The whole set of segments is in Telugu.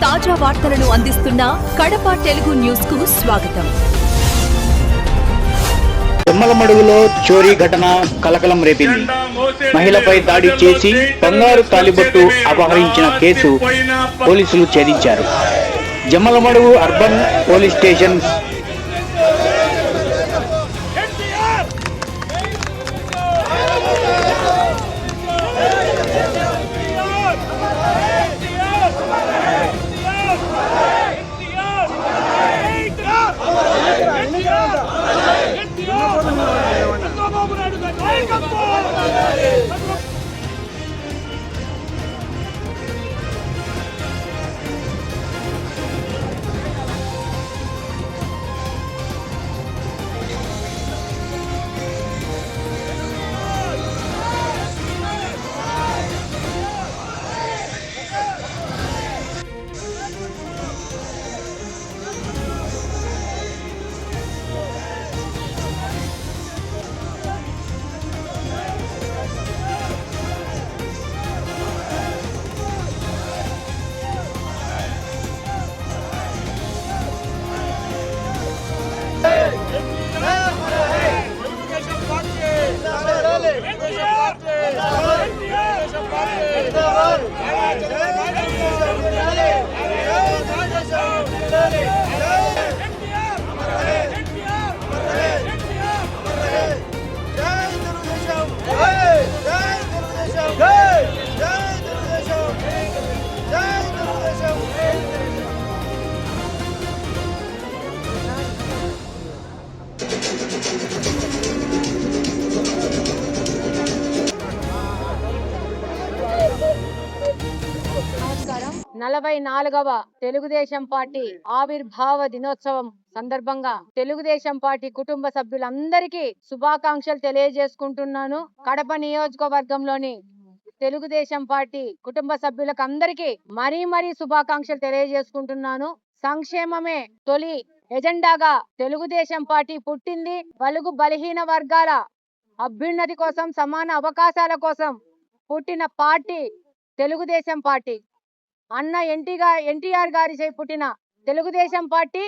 తాజా వార్తలను అందిస్తున్న కడప తెలుగు న్యూస్ కు స్వాగతం. జమ్మలమడుగులో చోరీ ఘటన కలకలం రేపింది. మహిళపై దాడి చేసి బంగారు తాలిబొట్టు అపహరించిన కేసు పోలీసులు ఛేదించారు. జమ్మలమడుగు అర్బన్ పోలీస్ స్టేషన్ నమస్కారం. 44వ తెలుగుదేశం పార్టీ ఆవిర్భావ దినోత్సవం సందర్భంగా తెలుగుదేశం పార్టీ కుటుంబ సభ్యులందరికీ శుభాకాంక్షలు తెలియజేసుకుంటున్నాను. కడప నియోజకవర్గంలోని తెలుగుదేశం పార్టీ కుటుంబ సభ్యులకు అందరికీ మరీ శుభాకాంక్షలు తెలియజేసుకుంటున్నాను. సంక్షేమమే తొలి ఎజెండాగా తెలుగుదేశం పార్టీ పుట్టింది. బలుగు బలహీన వర్గాల అభ్యున్నతి కోసం, సమాన అవకాశాల కోసం పుట్టిన పార్టీ తెలుగుదేశం పార్టీ. అన్న ఎన్టీఆర్ గారి పుట్టిన తెలుగుదేశం పార్టీ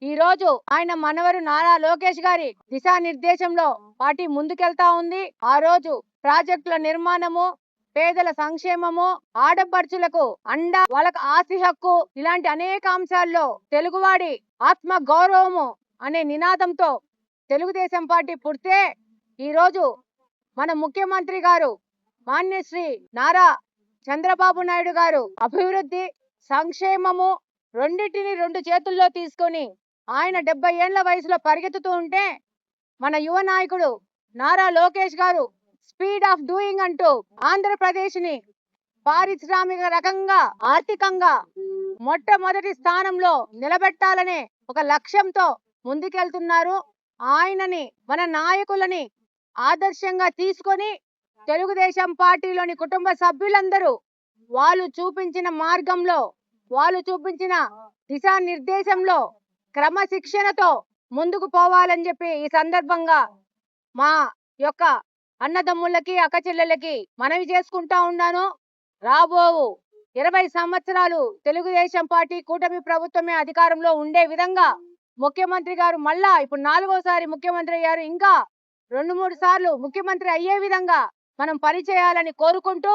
ఈ రోజు ఆయన మనవరు నారా లోకేష్ గారి దిశానిర్దేశంలో పార్టీ ముందుకెళ్తా ఉంది. ఆ రోజు ప్రాజెక్టుల నిర్మాణము, పేదల సంక్షేమము, ఆడపడుచులకు అండ, వాళ్ళకు ఆస్తి హక్కు, ఇలాంటి అనేక అంశాల్లో తెలుగువాడి ఆత్మ గౌరవము అనే నినాదంతో తెలుగుదేశం పార్టీ పుడితే ఈ రోజు మన ముఖ్యమంత్రి గారు మాన్యశ్రీ నారా చంద్రబాబు నాయుడు గారు అభివృద్ధి, సంక్షేమము రెండింటిని రెండు చేతుల్లో తీసుకొని ఆయన 70 ఏళ్ల వయసులో పరిగెత్తుతూ ఉంటే మన యువ నాయకుడు నారా లోకేష్ గారు స్పీడ్ ఆఫ్ డూయింగ్ అంటూ ఆంధ్రప్రదేశ్ ని పారిశ్రామిక రకంగా, ఆర్థికంగా మొట్టమొదటి స్థానంలో నిలబెట్టాలనే ఒక లక్ష్యంతో ముందుకెళ్తున్నారు. ఆయనని, మన నాయకులని ఆదర్శంగా తీసుకొని తెలుగుదేశం పార్టీలోని కుటుంబ సభ్యులందరూ వాళ్ళు చూపించిన మార్గంలో, వాళ్ళు చూపించిన దిశానిర్దేశంలో క్రమశిక్షణతో ముందుకు పోవాలని చెప్పి ఈ సందర్భంగా మా యొక్క అన్నదమ్ములకి, అక్కచెల్లెలకి మనవి చేసుకుంటా ఉన్నాను. రాబో 20 సంవత్సరాలు తెలుగుదేశం పార్టీ కూటమి ప్రభుత్వమే అధికారంలో ఉండే విధంగా ముఖ్యమంత్రి గారు మళ్ళా ఇప్పుడు 4వసారి ముఖ్యమంత్రి అయ్యారు, ఇంకా 2-3 సార్లు ముఖ్యమంత్రి అయ్యే విధంగా మనం పనిచేయాలని కోరుకుంటూ